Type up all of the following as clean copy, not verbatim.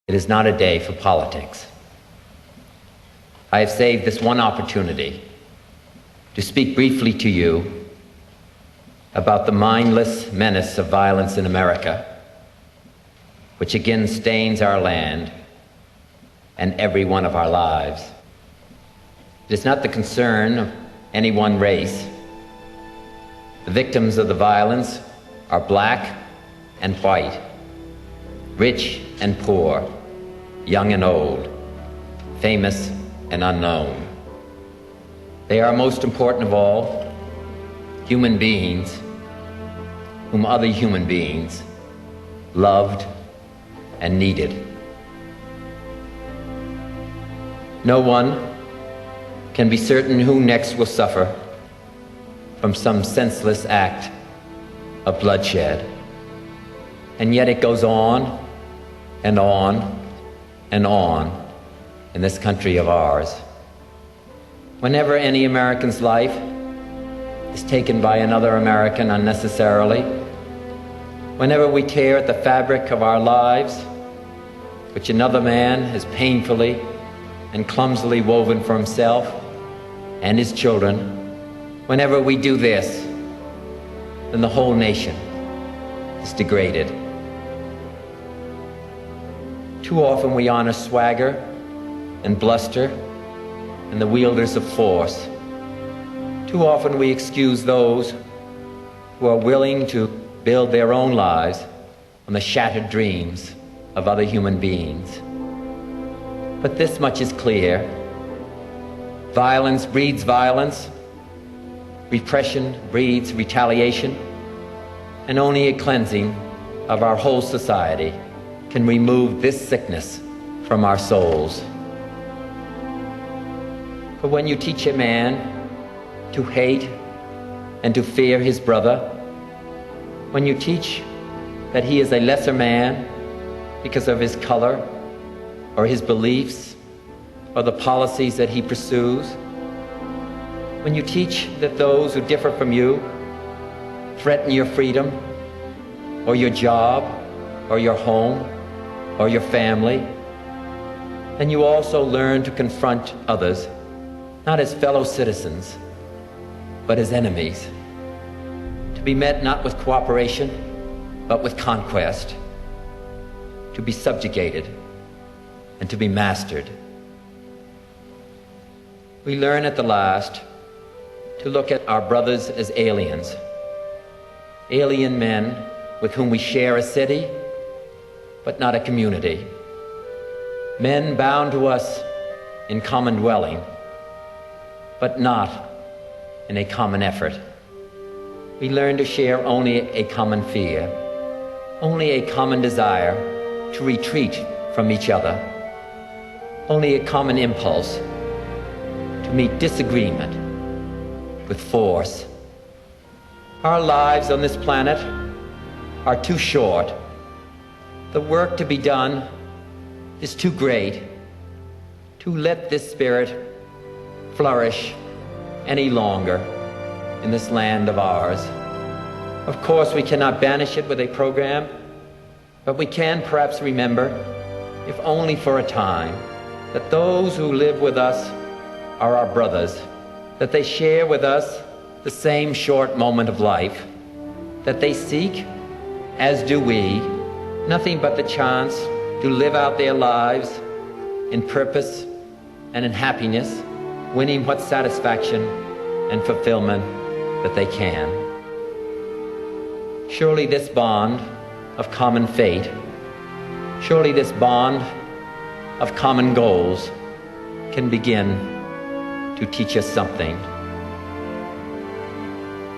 It is not a day for politics. I have saved this one opportunity to speak briefly to you about the mindless menace of violence in America, which again stains our land and every one of our lives. It is not the concern of any one race. The victims of the violence are black and white, rich and poor, young and old, famous and unknown. They are, most important of all, human beings whom other human beings loved and needed. No one can be certain who next will suffer from some senseless act of bloodshed. And yet it goes on and on and on in this country of ours. Whenever any American's life is taken by another American unnecessarily, whenever we tear at the fabric of our lives, which another man has painfully and clumsily woven for himself and his children, whenever we do this, then the whole nation is degraded. Too often we honor swagger and bluster and the wielders of force. Too often we excuse those who are willing to build their own lives on the shattered dreams of other human beings. But this much is clear. Violence breeds violence. Repression breeds retaliation. And only a cleansing of our whole society can remove this sickness from our souls. For when you teach a man to hate and to fear his brother, when you teach that he is a lesser man because of his color or his beliefs or the policies that he pursues, when you teach that those who differ from you threaten your freedom or your job or your home or your family, then you also learn to confront others not as fellow citizens, but as enemies, to be met not with cooperation, but with conquest, to be subjugated and to be mastered. We learn at the last to look at our brothers as aliens, alien men with whom we share a city, but not a community, men bound to us in common dwelling, but not in a common effort. We learn to share only a common fear, only a common desire to retreat from each other, only a common impulse to meet disagreement with force. Our lives on this planet are too short. The work to be done is too great to let this spirit flourish any longer in this land of ours. Of course, we cannot banish it with a program, but we can perhaps remember, if only for a time, that those who live with us are our brothers, that they share with us the same short moment of life, that they seek, as do we, nothing but the chance to live out their lives in purpose and in happiness, winning what satisfaction and fulfillment that they can. Surely this bond of common fate, surely this bond of common goals can begin to teach us something.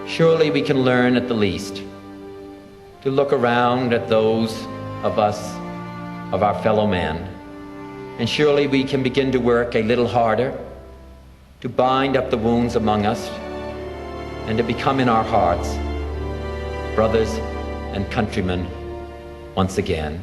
Surely we can learn at the least to look around at those of us, of our fellow men, and surely we can begin to work a little harder to bind up the wounds among us and to become in our hearts brothers and countrymen once again.